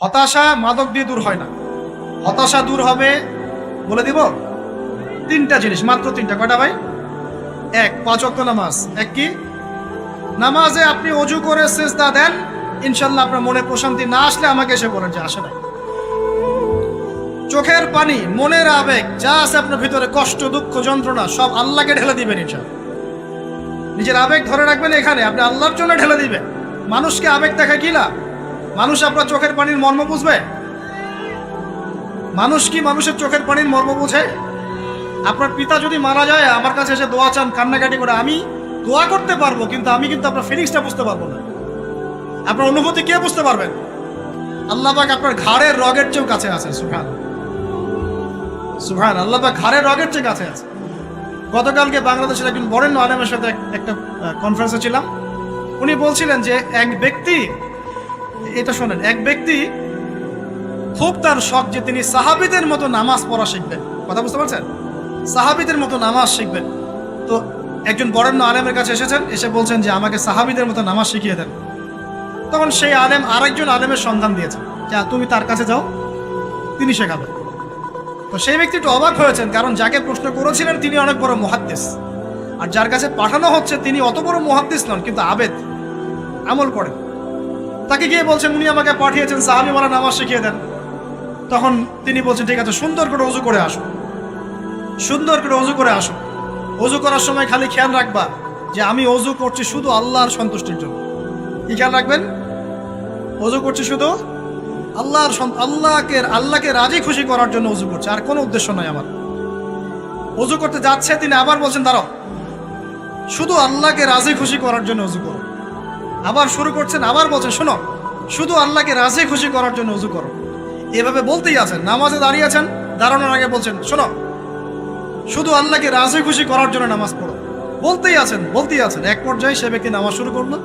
হতাশা মাদক দিয়ে দূর হয় না। হতাশা দূর হবে, বলে দিব, তিনটা জিনিস, মাত্র তিনটা। কয়টা ভাই? এক, 5 ওয়াক্ত নামাজ। এক কি? নামাজে আপনি অজু করে সিজদা দেন, ইনশাল্লাহ আপনার মনে প্রশান্তি না আসলে আমাকে এসে বলেন যে আসে নাই। চোখের পানি, মনের আবেগ যা আছে আপনার ভিতরে, কষ্ট, দুঃখ, যন্ত্রণা, সব আল্লাহকে ঢেলে দিবেন ইনশাল্লাহ। নিজের আবেগ ধরে রাখবেন এখানে, আপনি আল্লাহর জন্য ঢেলে দিবেন। মানুষকে আবেগ দেখা কি লাভ? মানুষ আপনার চোখের পানির মর্ম বুঝবে? মানুষ কি মানুষের চোখের পানির মর্ম বুঝে? আপনার পিতা যদি মারা যায়, আমার কাছে এসে দোয়া চান কান্নাকাটি করে, আমি দোয়া করতে পারবো, কিন্তু আমি কিন্তু আপনার ফিলিংসটা বুঝতে পারবো না। আপনার অনুভূতি কে বুঝতে পারবেন? আল্লাহ পাক আপনার ঘাড়ের রগের চেয়েও কাছে আছে। সুবহান সুবহান, আল্লাহ পাক ঘাড়ের রগের চেয়ে কাছে আছে। গতকালকে বাংলাদেশের একজন বরেণ্য আলেমের সাথে একটা কনফারেন্সে ছিলাম। উনি বলছিলেন যে এক ব্যক্তি, এটা শোনেন, এক ব্যক্তি খুব তার শখ যে তিনি সাহাবীদের মতো নামাজ পড়া শিখবেন। কথা বুঝতে পারছেন? সাহাবীদের মতো নামাজ শিখবেন। তো একজন বরেণ্য আলেমের কাছে এসেছেন, এসে বলছেন যে আমাকে সাহাবীদের মতো নামাজ শিখিয়ে দেন। তখন সেই আলেম আরেকজন আলেমের সন্ধান দিয়েছেন, যা তুমি তার কাছে যাও, তিনি শেখাবেন। তো সেই ব্যক্তি একটু অবাক হয়েছেন, কারণ যাকে প্রশ্ন করেছিলেন তিনি অনেক বড় মুহাদ্দিস, আর যার কাছে পাঠানো হচ্ছে তিনি অত বড় মুহাদ্দিস নন, কিন্তু আবেদ, আমল করেন। তাকে গিয়ে বলছেন উনি আমাকে পাঠিয়েছেন সাহাবীওয়ালা নামাজ শিখিয়ে দেন। তখন তিনি বলছেন ঠিক আছে, সুন্দর করে ওযু করে আসো, সুন্দর করে ওযু করে আসো। ওযু করার সময় খালি খেয়াল রাখবা যে আমি ওযু করছি শুধু আল্লাহর সন্তুষ্টির জন্য। কি খেয়াল রাখবেন? ওযু করছি শুধু আল্লাহকে রাজি খুশি করার জন্য ওযু করছে, আর কোনো উদ্দেশ্য নয় আমার। ওযু করতে যাচ্ছে, তিনি আবার বলছেন দাঁড়াও, শুধু আল্লাহকে রাজি খুশি করার জন্য ওযু করো। আবার শুরু করছেন, আবার বলছেন শোনো, শুধু আল্লাহকে রাজি খুশি করার জন্য ওযু করো। এভাবে বলতেই আছেন, নামাজে দাঁড়িয়ে আছেন, দাঁড়ানোর আগে বলছেন শোনো, শুধু আল্লাহকে রাজি খুশি করার জন্য নামাজ পড়ো। বলতেই আছেন। এক পর্যায়ে সে ব্যক্তি নামাজ শুরু করলো,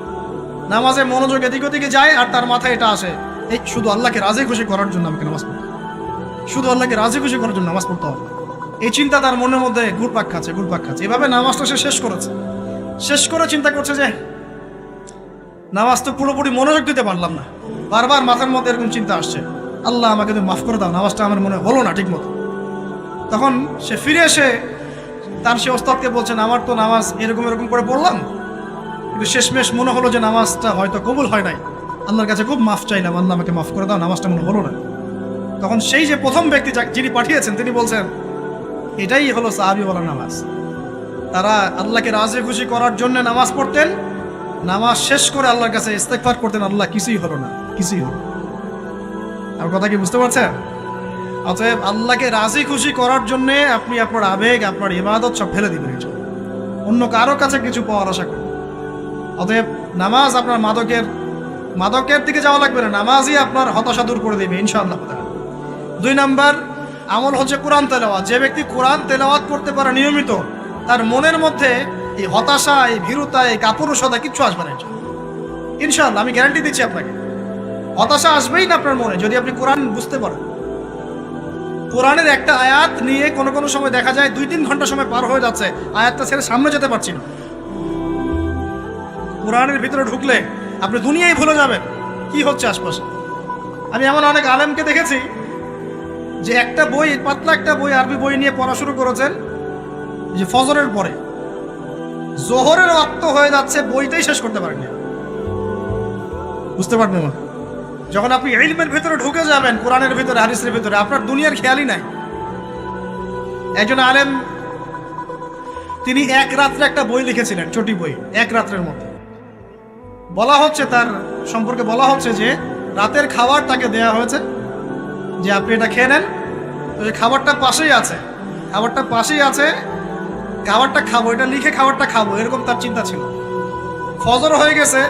নামাজে মনোযোগ এদিক ওদিকে যায়, আর তার মাথায় এটা আসে, এই শুধু আল্লাহকে রাজি খুশি করার জন্য আমাকে নামাজ পড়তে, শুধু আল্লাহকে রাজি খুশি করার জন্য নামাজ পড়তে হবে। এই চিন্তা তার মনের মধ্যে ঘুরপাক খাচ্ছে। এভাবে নামাজটা সে শেষ করেছে। শেষ করে চিন্তা করছে যে নামাজ তো পুরোপুরি মনোযোগ দিতে পারলাম না। বারবার মাথার মধ্যে এরকম চিন্তা আসছে, আল্লাহ আমাকে তুমি মাফ করে দাও, নামাজটা আমার মনে হলো না ঠিক মতো। তখন সে ফিরে এসে তার সে ওস্তাদকে বলছেন, আমার তো নামাজ এরকম করে পড়লাম, কিন্তু শেষমেশ মনে হলো যে নামাজটা হয়তো কবুল হয় নাই। আল্লাহর কাছে খুব মাফ চাইলাম, আল্লাহ আমাকে মাফ করে দাও, নামাজটা মনে হলো না। তখন সেই যে প্রথম ব্যক্তি যিনি পাঠিয়েছেন তিনি বলছেন, এটাই হলো সাহাবীওয়ালা নামাজ। তারা আল্লাহকে রাজি খুশি করার জন্য নামাজ পড়তেন, নামাজ শেষ করে আল্লাহর কাছে ইস্তেগফার করতেন, আল্লাহ কিছুই হলো না, কিছুই হলো। আর কথা কি বুঝতে পারছেন? অতএব আল্লাহকে রাজি খুশি করার জন্য আপনি আপনার আবেগ, আপনার ইবাদত সব ফেলে দিবেন, অন্য কারো কাছে কিছু পাওয়ার আশা করুন। অতএব নামাজ আপনার মাদকের দিকে যাওয়া লাগবে না, নামাজই আপনার হতাশা দূর করে দেবে ইনশাআল্লাহ। 2 নাম্বার আমল হচ্ছে কোরআন তেলাওয়াত। যে ব্যক্তি কোরআন তেলাওয়াত করতে পারে নিয়মিত, তার মনের মধ্যে এই হতাশা, এই ভীরুতা, এই কাপুরুষতা কিচ্ছু আসবে না ইনশাআল্লাহ। আমি গ্যারান্টি দিচ্ছি আপনাকে, হতাশা আসবেই না আপনার মনে, যদি আপনি কোরআন বুঝতে পারেন। কোরআনের একটা আয়াত নিয়ে কোনো সময় দেখা যায় 2-3 ঘন্টা সময় পার হয়ে যাচ্ছে, আয়াতটা ছেড়ে সামনে যেতে পারছি না। কোরআনের ভিতরে ঢুকলে আপনি দুনিয়ায় ভুলে যাবেন কি হচ্ছে আশপাশে। আমি এমন অনেক আলেমকে দেখেছি যে একটা বই, পাতলা একটা বই, আরবি বই নিয়ে পড়া শুরু করেছেন, যে ফজরের পরে জোহরের ওয়াক্ত হয়ে যাচ্ছে, বইটাই শেষ করতে পারেন না। বুঝতে পারবেন না? যখন আপনি ইলমের ভিতরে ঢুকে যাবেন, কোরআনের ভিতরে, হাদিসের ভিতরে, আপনার দুনিয়ার খেয়ালই নাই। একজন আলেম তিনি এক রাত্রে একটা বই লিখেছিলেন, ছোটি বই, এক রাত্রের মধ্যে। বলা হচ্ছে তার সম্পর্কে বলা হচ্ছে যে রাতের খাবার তাকে দেয়া হয়েছে, যে আপনি এটা খেয়ে নেন। তো যে খাবারটা পাশেই আছে, খাবারটা খাবো, এটা লিখে খাবারটা খাবো, এরকম তার চিন্তা ছিল। ফজর হয়ে গেছে,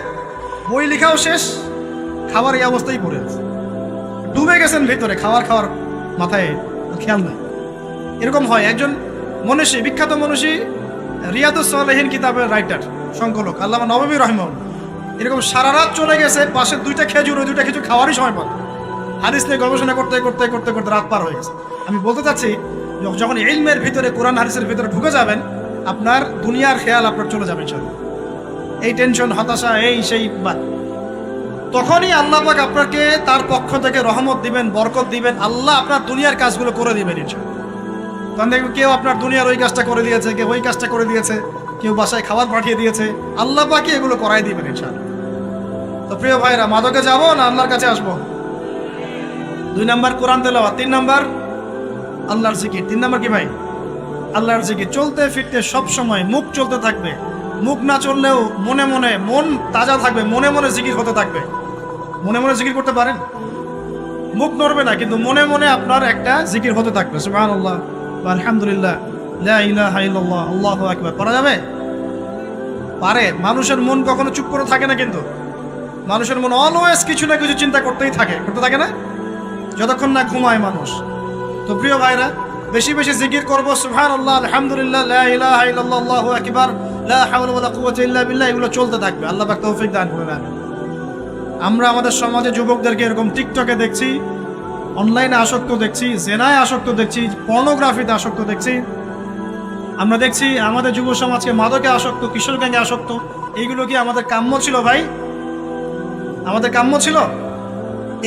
বই লেখাও শেষ, খাবার এই অবস্থায় পড়ে আছে, ডুবে গেছেন ভিতরে, খাওয়ার মাথায় খেয়াল নাই। এরকম হয়। একজন মনীষী, বিখ্যাত মনীষী, রিয়াদুস সালেহিন কিতাবের রাইটার, সংকলক আল্লামা নববী রাহিমাহুল্লাহ, এরকম সারা রাত চলে গেছে, পাশে 2টা খেজুর, ওই 2টা খেজুর খাওয়ারই সময় পান। হাদিস নিয়ে গবেষণা করতে রাত পার হয়ে গেছে। আমি বলতে চাচ্ছি, যখন ইলমের ভিতরে, কোরআন হাদিসের ভিতরে ঢুকে যাবেন, আপনার দুনিয়ার খেয়াল আপনার চলে যাবে। এই টেনশন, হতাশা, এই সেই বাদ। তখনই আল্লাহ পাক আপনাকে তার পক্ষ থেকে রহমত দিবেন, বরকত দিবেন, আল্লাহ আপনার দুনিয়ার কাজগুলো করে দিবেন ইনশাআল্লাহ। তখন দেখবেন কেউ আপনার দুনিয়ার ওই কাজটা করে দিয়েছে, কেউ ওই কাজটা করে দিয়েছে, কেউ বাসায় খাবার পাঠিয়ে দিয়েছে, আল্লাহ পাকই এগুলো করাই দিবেন ইনশাআল্লাহ। তো প্রিয় ভাইরা, মাদকে যাব না আল্লাহর কাছে আসবো? 2 নাম্বার কোরআন তেলাওয়াত, 3 নাম্বার আল্লাহর জিকির। 3 নাম্বার কি ভাই? আল্লাহর জিকির। চলতে ফিরতে সব সময় মুখ চলতে থাকবে, মুখ না চললেও মনে মনে মন তাজা থাকবে, মনে মনে জিকির হতে থাকবে। মনে মনে জিকির করতে পারেন? মুখ নড়বে না, কিন্তু মনে মনে আপনার একটা জিকির হতে থাকবে। সুবহানাল্লাহ, আলহামদুলিল্লাহ, লা ইলাহা ইল্লাল্লাহ, আল্লাহু আকবার। পারা যাবে? পারে। মানুষের মন কখনো চুপ করে থাকে না, কিন্তু মানুষের মন অলওয়েজ কিছু না কিছু চিন্তা করতেই থাকে, করতে থাকে না, যতক্ষণ না ঘুমায় মানুষ। তো প্রিয় ভাইরা, বেশি বেশি জিকির করবো। সুবহানাল্লাহ, আলহামদুলিল্লাহ, লা ইলাহা ইল্লাল্লাহ, আল্লাহু আকবার, লা হাওলা ওয়ালা কুওয়াতা ইল্লা বিল্লাহ, এগুলো চলতে থাকবে। আল্লাহ পাক তৌফিক দান করুন। আমরা আমাদের সমাজে যুবকদেরকে এরকম টিকটকে দেখছি, অনলাইনে আসক্ত দেখছি, জেনায় আসক্ত দেখছি, পর্নোগ্রাফিতে আসক্ত দেখছি। আমরা দেখছি আমাদের যুব সমাজকে মাদকে আসক্ত, কিশোর গ্যাংয়ে আসক্ত। এইগুলো কি আমাদের কাম্য ছিল ভাই? আমাদের কাম্য ছিল?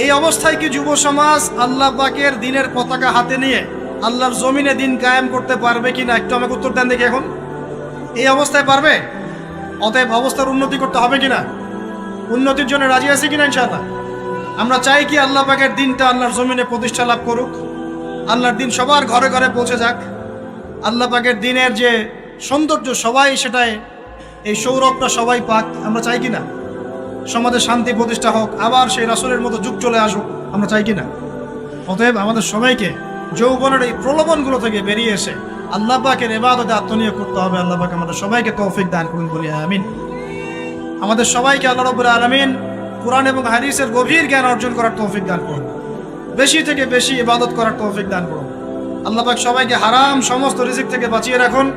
এই অবস্থায় কি যুব সমাজ আল্লাহ পাকের দিনের পতাকা হাতে নিয়ে আল্লাহর জমিনে দিন কায়েম করতে পারবে কিনা? একটু আমাকে উত্তর দেন দেখি। এখন এই অবস্থায় পারবে? অতএব অবস্থার উন্নতি করতে হবে কিনা? উন্নতির জন্য রাজি আছি কিনা ইনশাআল্লাহ? আমরা চাই কি আল্লাহ পাকের দিনটা আল্লাহর জমিনে প্রতিষ্ঠা লাভ করুক, আল্লাহর দিন সবার ঘরে ঘরে পৌঁছে যাক, আল্লাহ পাকের দিনের যে সৌন্দর্য সবাই সেটাই, এই সৌরভটা সবাই পাক। আমরা চাই কিনা? সমাজে শান্তি প্রতিষ্ঠা হোক, আবার সেই রাসূলের মতো যুগ চলে আসুক, আমরা চাই কিনা? অতএব আমাদের সবাইকে যৌবনের এই প্রলোভনগুলো থেকে বেরিয়ে এসে আল্লাহ পাকের ইবাদতে আত্মনিয়োগ করতে হবে। আল্লাহ পাক আমাদের সবাইকে তৌফিক দান করুন, বলি আমিন। আমাদের সবাইকে আল্লাহ রাব্বুল আলামিন কুরআন এবং হাদিসের গভীর জ্ঞান অর্জন করার তৌফিক দান করুন, বেশি থেকে বেশি ইবাদত করার তৌফিক দান করুন। আল্লাহ পাক সবাইকে হারাম সমস্ত রিজিক থেকে বাঁচিয়ে রাখুন,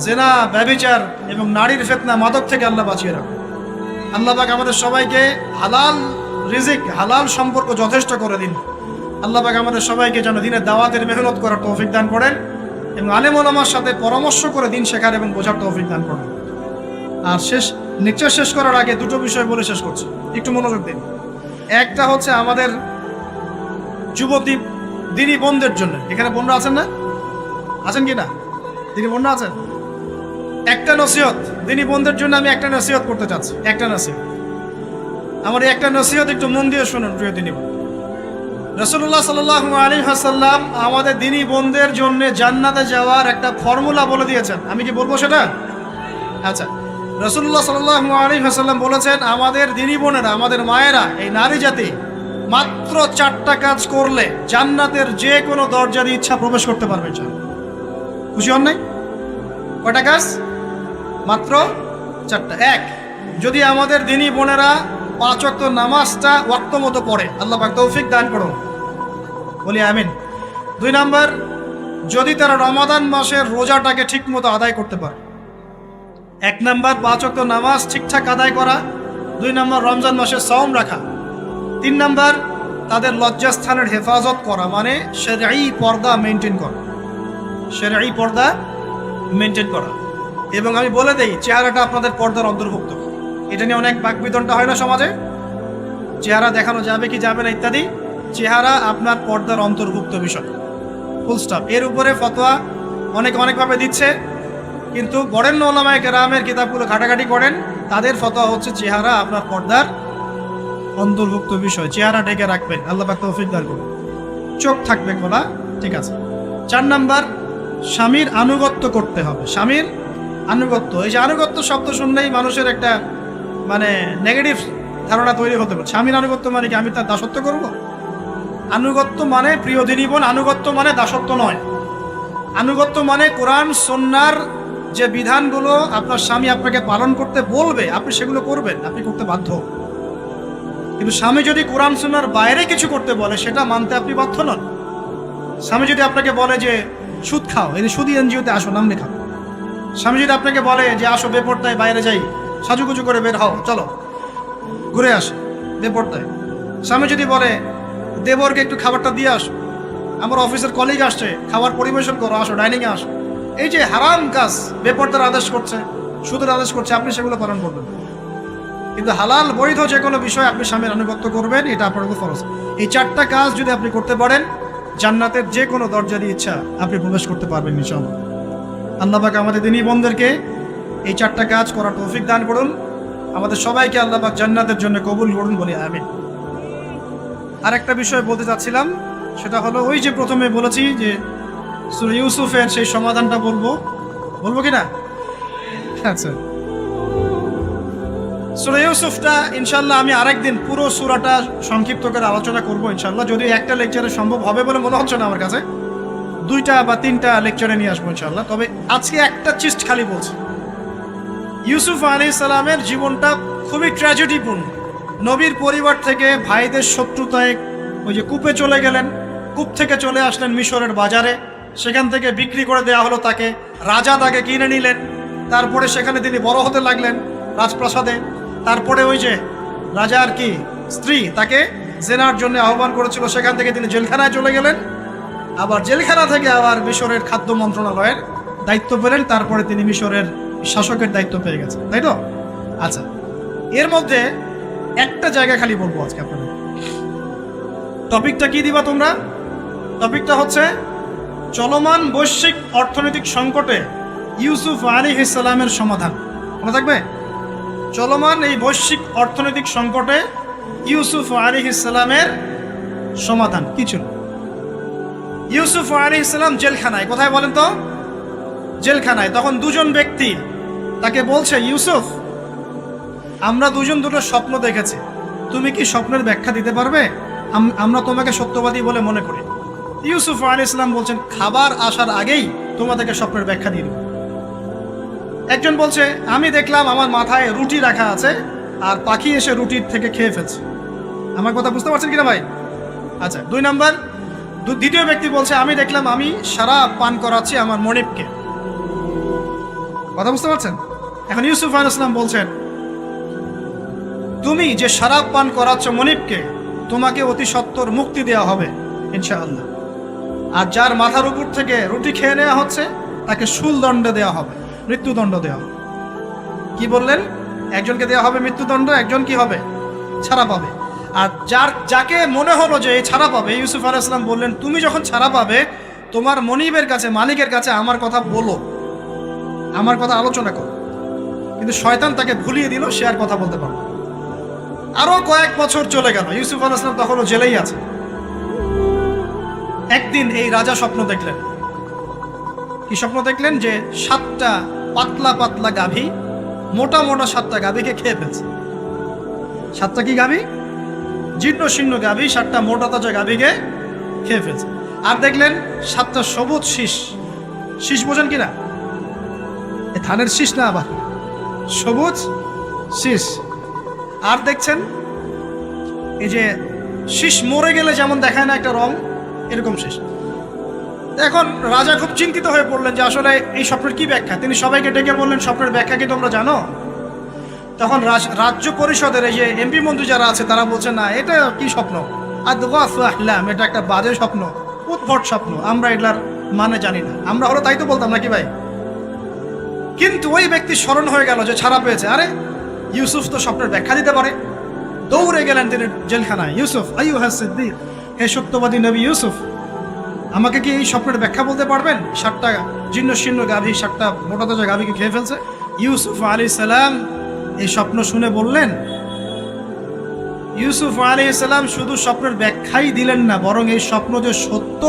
জেনা, ব্যভিচার এবং নারীর ফিতনা, মাদক থেকে আল্লাহ বাঁচিয়ে রাখুন। আল্লাহ পাক আমাদের সবাইকে হালাল রিজিক, হালাল সম্পর্ক যথেষ্ট করে দিন। আল্লাহ পাক আমাদের সবাইকে যেন দিনের দাওয়াতের মেহনত করার তৌফিক দান করেন এবং আলেম ওলামার সাথে পরামর্শ করে দিন শেখার এবং বোঝার তৌফিক দান করেন। আর লেকচার শেষ করার আগে 2টো বিষয় বলে শেষ করছি, একটু মনোযোগ দিন। একটা হচ্ছে আমাদের যুবতী দিনী বোনদের জন্য। এখানে বোনরা আছেন না? আছেন কি না? দিনী বোনরা আছেন? একটা নসিহত দিনী বোনদের জন্য আমি একটা নসিহত করতে চাচ্ছি। একটা নসিহত, আমার এই একটা নসিহত একটু মন দিয়ে শুনুন প্রিয় দিনী বোন। রাসূলুল্লাহ সাল্লাল্লাহু আলাইহি ওয়াসাল্লাম আমাদের দিনী বোনদের জন্য জান্নাতে যাওয়ার একটা ফর্মুলা বলে দিয়েছেন। আমি কি বলবো সেটা? আচ্ছা, রাসূলুল্লাহ সাল্লাল্লাহু আলাইহি ওয়াসাল্লাম বলেছেন আমাদের দিনী বোনেরা, আমাদের মায়েরা, এই নারী জাতি মাত্র 4টা কাজ করলে জান্নাতের যে কোনো দরজা দিয়ে ইচ্ছা প্রবেশ করতে পারবে। খুশি হন নাই? কয়টা কাজ? মাত্র 4টা। 1, যদি আমাদের দিনী বোনেরা 5 ওয়াক্ত নামাজটা ওয়াক্ত মতো পড়ে, আল্লাহ পাক তৌফিক দান করুন, বলি আমিন। 2 নাম্বার, যদি তারা রমাদান মাসের রোজাটাকে ঠিক মতো আদায় করতে পারে। 1 নাম্বার 5 ওয়াক্ত নামাজ ঠিকঠাক আদায় করা, 2 নাম্বার রমজান মাসে সওম রাখা, 3 নাম্বার তাদের লজ্জাস্থানের হেফাজত করা, মানে শরঈ পর্দা মেনটেন করা, শরঈ পর্দা মেনটেন করা। এবং আমি বলে দেই, চেহারাটা আপনাদের পর্দার অন্তর্ভুক্ত। এটা নিয়ে অনেক বাকবিতণ্ডা হয় না সমাজে, চেহারা দেখানো যাবে কি যাবে না ইত্যাদি। চেহারা আপনার পর্দার অন্তর্ভুক্ত বিষয়, ফুল স্টপ। এর উপরে ফতোয়া অনেকভাবে দিচ্ছে, কিন্তু বরেণ্য ওলামায়ে কেরামের কিতাবগুলো ঘাটাঘাটি করেন, তাদের ফতোয়া হচ্ছে চেহারা আপনার পর্দার অন্তর্ভুক্ত বিষয়, চেহারা ঢেকে রাখবেন, আল্লাহ পাক তৌফিক দান করুন। চোখ থাকবে খোলা, ঠিক আছে। 4 নাম্বার, স্বামীর আনুগত্য করতে হবে। স্বামীর আনুগত্য, এই যে আনুগত্য শব্দ শুনলেই মানুষের একটা মানে নেগেটিভ ধারণা তৈরি হতে পারে। স্বামীর আনুগত্য মানে কি আমি তার দাসত্ব করব? আনুগত্য মানে, প্রিয় দিনী বোন, আনুগত্য মানে দাসত্ব নয়। আনুগত্য মানে কোরআন সুন্নাহর যে বিধানগুলো আপনার স্বামী আপনাকে পালন করতে বলবে, আপনি সেগুলো করবেন, আপনি করতে বাধ্য। কিন্তু স্বামী যদি কোরআন সুন্নাহর বাইরে কিছু করতে বলে, সেটা মানতে আপনি বাধ্য নন। স্বামী যদি আপনাকে বলে যে সুদ খাও, এই সুদি এনজিওতে আসো, নাম লেখাও। স্বামী যদি আপনাকে বলে যে আসো বেপরদায় বাইরে যাই, সাজুগুজু করে বের হও, চলো ঘুরে আসো বেপরদায়। স্বামী যদি বলে দেবরকে একটু খাবারটা দিয়ে আসো, আমার অফিসের কলিগ আসছে, খাবার পরিবেশন করো, আসো ডাইনিংয়ে আসো, এই যে হারাম কাজ বেপরদার আদেশ করছে, সুদের আদেশ করছে, আপনি সেগুলো পালন করবেন। কিন্তু হালাল বৈধ যে কোনো বিষয় আপনি স্বামীর আনুগত্য করবেন, এটা আপনার উপর ফরজ। এই 4টা কাজ যদি আপনি করতে পারেন, জান্নাতের যে কোনো দরজা দিয়ে ইচ্ছা আপনি প্রবেশ করতে পারবেন ইনশাআল্লাহ। আল্লাহ পাক আমাদের দিনী বন্ধুদেরকে এই 4টা কাজ করার তৌফিক দান করুন। আমাদের সবাইকে আল্লাহ পাক জান্নাতের জন্য কবুল করুন, বলি আমিন। আরেকটা বিষয় বলতে চাচ্ছিলাম, সেটা হলো ওই যে প্রথমে বলেছি যে সূরা ইউসুফের সেই সমাধানটা বলবো কি না? আচ্ছা, সূরা ইউসুফটা ইনশাআল্লাহ আমি আরেকদিন পুরো সূরাটা সংক্ষিপ্ত করে আলোচনা করব ইনশাআল্লাহ। যদিও একটা লেকচারে সম্ভব হবে বলে মনে হচ্ছে না আমার কাছে, 2টা বা 3টা লেকচারে নিয়ে আসবো ইনশাআল্লাহ। তবে আজকে একটা চিস্ট খালি বলছি। ইউসুফ আলাইহিস সালামের জীবনটা খুবই ট্র্যাজেডিপূর্ণ। নবীর পরিবার থেকে ভাইদের শত্রুতায় ওই যে কূপে চলে গেলেন, কূপ থেকে চলে আসলেন মিশরের বাজারে, সেখান থেকে বিক্রি করে দেওয়া হলো তাকে, রাজা তাকে কিনে নিলেন, তারপরে সেখানে তিনি বড় হতে লাগলেন রাজপ্রাসাদে। তারপরে ওই যে রাজার কি স্ত্রী তাকে জেনার জন্য আহ্বান করেছিল, সেখান থেকে তিনি জেলখানায় চলে গেলেন, আবার জেলখানা থেকে আবার মিশরের খাদ্য মন্ত্রণালয়ের দায়িত্ব পেলেন, তারপরে তিনি মিশরের শাসকের দায়িত্ব পেয়ে গেছেন, তাই তো? আচ্ছা, এর মধ্যে একটা জায়গা খালি বলবো আজকে আপনাদের। টপিকটা কি দিবা তোমরা? টপিকটা হচ্ছে চলমান বৈশ্বিক অর্থনৈতিক সংকটে ইউসুফ আলাইহিস সালামের সমাধান। মনে থাকবে? চলমান এই বৈশ্বিক অর্থনৈতিক সংকটে ইউসুফ আলাইহিস সালামের সমাধান কি ছিল? ইউসুফ আলাইহিস সালাম জেলখানায়, কোথায় বলেন তো? জেলখানায়। তখন দুজন ব্যক্তি তাকে বলছে, ইউসুফ, আমরা দুজন দুটো স্বপ্ন দেখেছি, তুমি কি স্বপ্নের ব্যাখ্যা দিতে পারবে? আমরা তোমাকে সত্যবাদী বলে মনে করি। ইউসুফ আলাইহিস সালাম বলছেন, খাবার আসার আগেই তোমাদেরকে স্বপ্নের ব্যাখ্যা দিয়ে দেব। একজন বলছে, আমি দেখলাম আমার মাথায় রুটি রাখা আছে আর পাখি এসে রুটির থেকে খেয়ে ফেলছে। আমার কথা বুঝতে পারছেন কিনা ভাই? আচ্ছা, 2 নাম্বার, দ্বিতীয় ব্যক্তি বলছে, আমি দেখলাম আমি শরাব পান করাচ্ছি আমার মনিবকে। কথা বুঝতে পারছেন? এখন ইউসুফ আলাইহিস সালাম বলছেন, তুমি যে শরাব পান করাচ্ছ মনিবকে, তোমাকে অতি সত্বর মুক্তি দেওয়া হবে ইনশাআল্লাহ। আর যার মাথার উপর থেকে রুটি খেয়ে নেওয়া হচ্ছে তাকে শুলদণ্ড দেওয়া হবে, মৃত্যুদণ্ড দেওয়া হবে। কি বললেন? একজনকে দেওয়া হবে মৃত্যুদণ্ড, একজন কি হবে? ছাড়া পাবে। আর যাকে মনে হলো যে এই ছাড়া পাবে, ইউসুফ আলাইহিস সালাম বললেন, তুমি যখন ছাড়া পাবে তোমার মনিবের কাছে, মালিকের কাছে আমার কথা বলো, আমার কথা আলোচনা করো। কিন্তু শয়তান তাকে ভুলিয়ে দিল, সে আর কথা বলতে পারল। আরো কয়েক বছর চলে গেল, ইউসুফ আলাইহিস সালাম তখনও জেলেই আছে। একদিন এই রাজা স্বপ্ন দেখলেন। কি স্বপ্ন দেখলেন? যে 7টা পাতলা পাতলা গাভী, মোটা মোটা 7টা গাভীকে খেয়ে ফেলছে। 7টা কি গাভী? জীর্ণ শীর্ণ গাভী, 7টা মোটা তাজা গাভীকে খেয়ে ফেলছে। আর দেখলেন 7টা সবুজ শীষ। শীষ বোঝেন কিনা? এ ধানের শীষ না, আবার সবুজ শীষ। আর দেখছেন এই যে শীষ মরে গেলে যেমন দেখায় না একটা রং, এরকম শীষ। এখন রাজা খুব চিন্তিত হয়ে পড়লেন যে আসলে এই স্বপ্নের কি ব্যাখ্যা। তিনি সবাইকে ডেকে বললেন, স্বপ্নের ব্যাখ্যা কি তোমরা জানো? তখন রাজ্য পরিষদের এই যে এমপি মন্ত্রী যারা আছে তারা বলছে, না, এটা কি স্বপ্ন, এটা একটা বাজে স্বপ্ন, উদ্ভট স্বপ্ন, আমরা এটার মানে জানি না। আমরা হলো তাই তো বলতাম নাকি ভাই? কিন্তু ওই ব্যক্তি স্মরণ হয়ে গেল যে ছাড়া পেয়েছে, আরে ইউসুফ তো স্বপ্নের ব্যাখ্যা দিতে পারে। দৌড়ে গেলেন তিনি জেলখানায়। ইউসুফ আইয়ুহা সিদ্দিক, হে সত্যবাদী নবী ইউসুফ, আমাকে কি এই স্বপ্নের ব্যাখ্যা বলতে পারবেন? 7টা জীর্ণ শীর্ণ গাভী 7টা মোটা তাজা গাভীকে খেয়ে ফেলছে। ইউসুফ আলাইহিস সালাম এই স্বপ্ন শুনে বললেন, ইউসুফ আলাইহিস সালাম শুধু স্বপ্নের ব্যাখ্যাই দিলেন না, বরং এই স্বপ্ন যে সত্য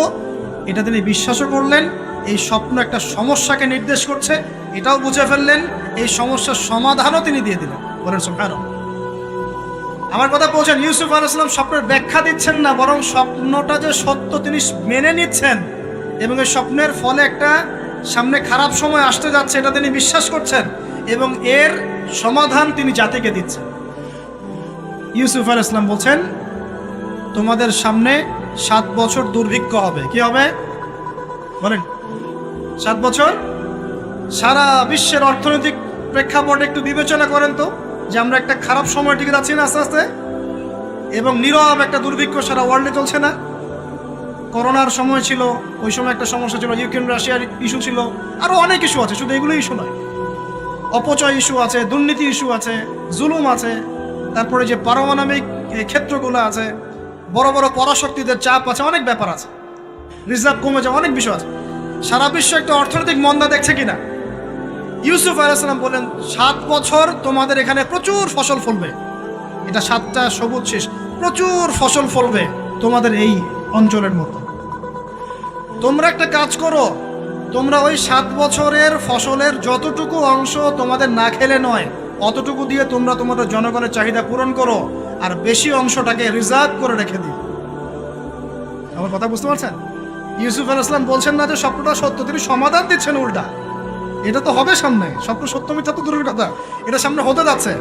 এটা তিনি বিশ্বাসও করলেন। এই স্বপ্ন একটা সমস্যাকে নির্দেশ করছে এটাও বুঝে ফেললেন, এই সমস্যার সমাধানও তিনি দিয়ে দিলেন। বলেন সুবহানাল্লাহ। আমার কথা বলছেন, ইউসুফ আলাইহিস সালাম স্বপ্নের ব্যাখ্যা দিচ্ছেন না, বরং স্বপ্নটা যে সত্য তিনি মেনে নিচ্ছেন এবং এই স্বপ্নের ফলে একটা সামনে খারাপ সময় আসতে যাচ্ছে এটা তিনি বিশ্বাস করছেন এবং এর সমাধান তিনি জাতিকে দিচ্ছেন। ইউসুফ আলাইহিস সালাম বলছেন, তোমাদের সামনে 7 বছর দুর্ভিক্ষ হবে। কি হবে বলেন? 7 বছর। সারা বিশ্বের অর্থনৈতিক প্রেক্ষাপট একটু বিবেচনা করেন তো, যে আমরা একটা খারাপ সময় টিকে যাচ্ছি না আস্তে আস্তে, এবং নীরব একটা দুর্ভিক্ষ সারা ওয়ার্ল্ডে চলছে না? করোনার সময় ছিল, ওই সময় একটা সমস্যা ছিল, ইউক্রেন রাশিয়ার ইস্যু ছিল, আরও অনেক ইস্যু আছে, শুধু এগুলো ইস্যু নয়, অপচয় ইস্যু আছে, দুর্নীতি ইস্যু আছে, জুলুম আছে, তারপরে যে পারমাণবিক ক্ষেত্রগুলো আছে, বড় বড় পরাশক্তিদের চাপ আছে, অনেক ব্যাপার আছে, রিজার্ভ কমে যাওয়া, অনেক বিষয় আছে। সারা বিশ্ব একটা অর্থনৈতিক মন্দা দেখছে কিনা? ইউসুফ আলাইহিস সালাম বলেন 7 বছর তোমাদের এখানে প্রচুর ফসল ফলবে। এটা 7টা সবুজ শীষ, প্রচুর ফসল ফলবে তোমাদের এই অঞ্চলের মতো। তোমরা একটা কাজ করো, তোমরা ওই 7 বছরের ফসলের যতটুকু অংশ তোমাদের না খেলে নয়, অতটুকু দিয়ে তোমরা তোমাদের জনগণের চাহিদা পূরণ করো, আর বেশি অংশটাকে রিজার্ভ করে রেখে দিও। আমার কথা বুঝতে পারছেন? ইউসুফ আলাইহিস সালাম বলছেন না যে স্বপ্নটা সত্য, তিনি সমাধান দিচ্ছেন উল্টা। এটা তো হবে সামনে, স্বপ্ন সত্য মিথ্যা তো দূরের কথা, এটা সামনে হতে যাচ্ছে।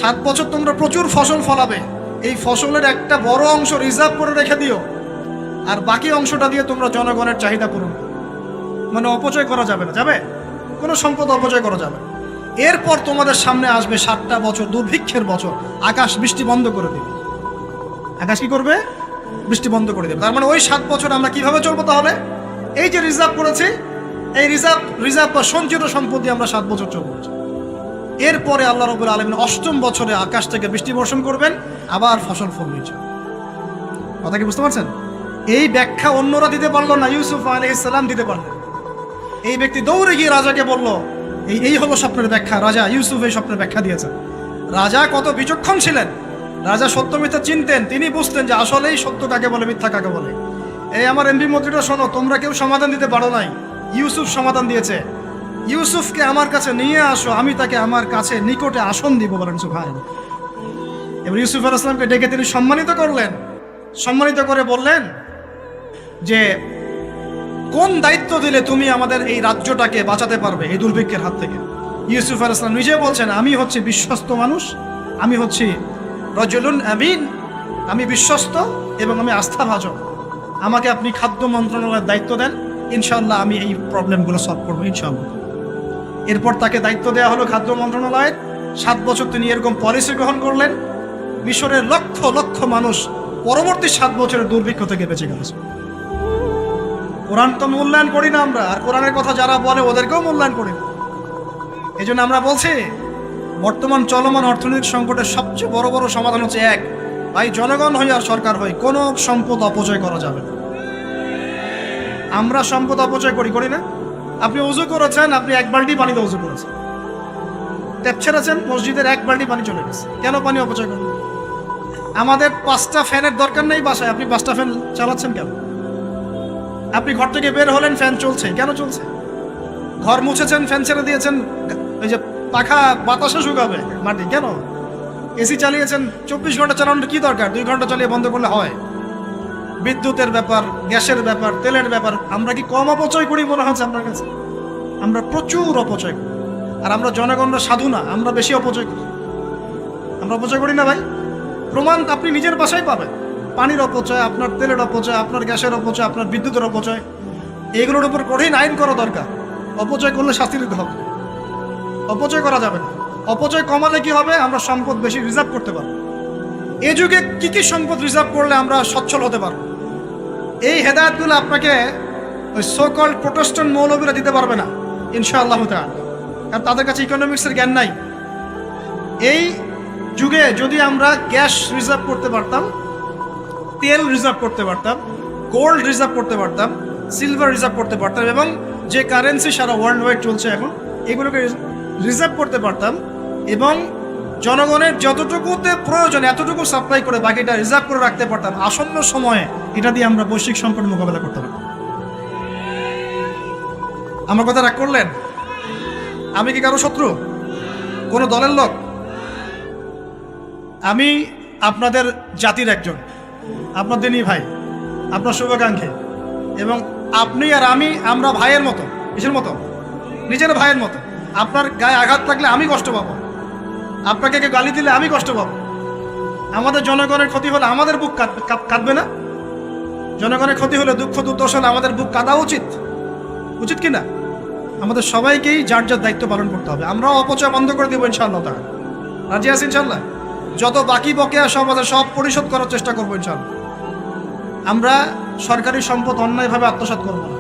7 বছর তোমরা প্রচুর ফসল ফলাবে, এই ফসলের একটা বড় অংশ রিজার্ভ করে রেখে দিও, আর বাকি অংশটা দিয়ে তোমরা জনগণের চাহিদা পূরণ করো। মানে অপচয় করা যাবে না, যাবে কোনো সম্পদ অপচয় করা যাবে। এরপর তোমাদের সামনে আসবে 7টা বছর দুর্ভিক্ষের বছর, আকাশ বৃষ্টি বন্ধ করে দেবে। আকাশ কি করবে? বৃষ্টি বন্ধ করে দেবে। তার মানে ওই 7 বছর আমরা কিভাবে চলবো তাহলে? এই যে রিজার্ভ করেছি, এই রিজার্ভ বা সঞ্চিত সম্পদ দিয়ে আমরা 7 বছর চলবো। এরপরে আল্লাহ রাব্বুল আলামিন 8ম বছরে আকাশ থেকে বৃষ্টি বর্ষণ করবেন, আবার ফসল ফলবে। কথা কি বুঝতে পারছেন? এই ব্যাখ্যা অন্যরা দিতে পারলো না, ইউসুফ আলাইহিস সালাম দিতে পারলেন। এই ব্যক্তি দৌড়ে গিয়ে রাজাকে বলল, এই হলো স্বপ্নের ব্যাখ্যা। রাজা ইউসুফ এই স্বপ্নের ব্যাখ্যা দিয়েছেন। রাজা কত বিচক্ষণ ছিলেন, রাজা সত্য মিথ্যা চিনতেন। তিনি বুঝতেন যে আসলেই সত্য কাকে বলে, মিথ্যা কাকে বলে। এই আমার এমপি মন্ত্রীরা শোনো, তোমরা কেউ সমাধান দিতে পারো নাই, ইউসুফ সমাধান দিয়েছে। ইউসুফকে আমার কাছে নিয়ে আসো, আমি তাকে আমার কাছে নিকটে আসন দিব, বলেন সুবহানাল্লাহ। এবার ইউসুফ আলাইহিস সালামকে ডেকে তিনি সম্মানিত করলেন, সম্মানিত করে বললেন যে কোন দায়িত্ব দিলে তুমি আমাদের এই রাজ্যটাকে বাঁচাতে পারবে এই দুর্ভিক্ষের হাত থেকে। ইউসুফ আলাইহিস সালাম নিজে বলছেন, আমি হচ্ছি বিশ্বস্ত মানুষ, আমি হচ্ছি রাজুলুন আমিন, আমি বিশ্বস্ত এবং আমি আস্থাভাজন। আমাকে আপনি খাদ্য মন্ত্রণালয়ের দায়িত্ব দেন, ইনশাআল্লাহ আমি এই প্রবলেমগুলো সলভ করবো ইনশাআল্লাহ। এরপর তাকে দায়িত্ব দেওয়া হলো খাদ্য মন্ত্রণালয়ের। 7 বছর তিনি এরকম পলিসি গ্রহণ করলেন। মিশরের লক্ষ লক্ষ মানুষ পরবর্তী 7 বছরের দুর্ভিক্ষ থেকে বেঁচে গেল। কোরআন তো মূল্যায়ন করি না আমরা, আর কোরআনের কথা যারা বলে ওদেরকেও মূল্যায়ন করি না। এই জন্য আমরা বলছি, বর্তমান চলমান অর্থনৈতিক সংকটের সবচেয়ে বড় বড় সমাধান হচ্ছে এক, ভাই জনগণ হই আর সরকার হই, কোনো সম্পদ অপচয় করা যাবে না। আমরা সম্পদ অপচয় করি না? আপনি উজু করেছেন, আপনি 1 বালতি পানিতে উজু করেছেন, ট্যাপ ছেড়েছেন, মসজিদের 1 বালতি পানি চলে গেছে, কেন পানি অপচয় করবেন? আমাদের 5টা ফ্যানের দরকার নেই বাসায়, আপনি 5টা ফ্যান চালাচ্ছেন কেন? আপনি ঘর থেকে বের হলেন, ফ্যান চলছে, কেন চলছে? ঘর মুছেছেন, ফ্যান ছেড়ে দিয়েছেন, ওই যে পাখা বাতাসে শুকাবে মাটি, কেন? এসি চালিয়েছেন, 24 ঘন্টা চালানোর কি দরকার? 2 ঘন্টা চালিয়ে বন্ধ করলে হয়। বিদ্যুতের ব্যাপার, গ্যাসের ব্যাপার, তেলের ব্যাপার, আমরা কি কম অপচয় করি মনে হচ্ছে আপনার কাছে? আমরা প্রচুর অপচয় করি। আর আমরা জনগণরা সাধু না, আমরা বেশি অপচয় করি। আমরা অপচয় করি না ভাই? প্রমাণ আপনি নিজের বাসায় পাবেন। পানির অপচয়, আপনার তেলের অপচয়, আপনার গ্যাসের অপচয়, আপনার বিদ্যুতের অপচয়, এগুলোর উপর কঠিন আইন করা দরকার। অপচয় করলে শাস্তি দিতে হবে, অপচয় করা যাবে না। অপচয় কমালে কি হবে? আমরা সম্পদ বেশি রিজার্ভ করতে পারবো। এই যুগে কি কি সম্পদ রিজার্ভ করলে আমরা সচ্ছল হতে পারবো? এই হেদায়েতগুলো আপনাকে ওই সোকল প্রোটেস্ট্যান্ট মৌলবীরা দিতে পারবে না ইনশাআল্লাহ তাআলা, কারণ তাদের কাছে ইকোনমিক্সের জ্ঞান নাই। এই যুগে যদি আমরা গ্যাস রিজার্ভ করতে পারতাম, তেল রিজার্ভ করতে পারতাম, গোল্ড রিজার্ভ করতে পারতাম, সিলভার রিজার্ভ করতে পারতাম, এবং যে কারেন্সি সারা ওয়ার্ল্ড ওয়াইড চলছে এখন, এগুলোকে রিজার্ভ করতে পারতাম, এবং জনগণের যতটুকুতে প্রয়োজন এতটুকু সাপ্লাই করে বাকিটা রিজার্ভ করে রাখতে পারতাম, আসন্ন সময়ে এটা দিয়ে আমরা বৈশ্বিক সংকট মোকাবেলা করতে পারতাম। আমার কথা রাগ করলেন? আমি কি কারো শত্রু, কোনো দলের লোক? আমি আপনাদের জাতির একজন, আপনাদেরই ভাই, আপনার শুভাকাঙ্ক্ষী, এবং আপনি আর আমি, আমরা ভাইয়ের মতো। কিসের মতো? নিজের ভাইয়ের মতো। আপনার গায়ে আঘাত লাগলে আমি কষ্ট পাবো, আপনাকে কেউ গালি দিলে আমি কষ্ট পাবো। আমাদের জনগণের ক্ষতি হলে আমাদের বুক কাঁদবে না? জনগণের ক্ষতি হলে, দুঃখ দুর্দশা হলে আমাদের বুক কাঁদা উচিত, উচিত কি না? আমাদের সবাইকেই যার যার দায়িত্ব পালন করতে হবে। আমরাও অপচয় বন্ধ করে দেবো ইনশাআল্লাহ তাআলা। রাজি আছি ইনশাআল্লাহ? যত বাকি বকেয়া সব আছে সব পরিশোধ করার চেষ্টা করবো ইনশাআল্লাহ। আমরা সরকারি সম্পদ অন্যায়ভাবে আত্মসাৎ করব না,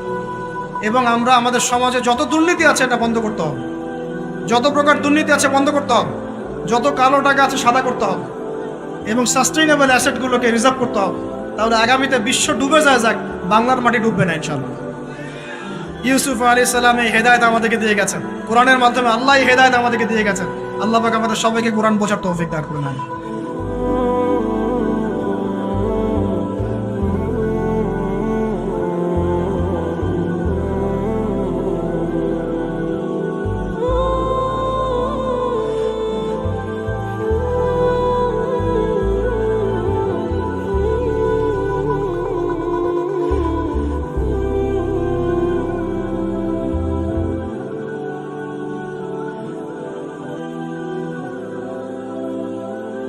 এবং আমরা আমাদের সমাজে যত দুর্নীতি আছে এটা বন্ধ করতে হবে, যত প্রকার দুর্নীতি আছে বন্ধ করতে হবে, যত কালো টাকা আছে সাদা করতে হবে। এবং সাস্টেইনেবল অ্যাসেটগুলোকে রিজার্ভ করতে হবে, তাহলে আগামীতে বিশ্ব ডুবে যায় যাক, বাংলার মাটি ডুববে না ইনশাআল্লাহ। ইউসুফ আলাইহিস সালাম এই হেদায়েত আমাদেরকে দিয়ে গেছেন, কোরআনের মাধ্যমে আল্লাহ এই হেদায়েত আমাদেরকে দিয়ে গেছেন। আল্লাহ পাক আমাদের সবাইকে কোরআন বোঝার তৌফিক দান করুন।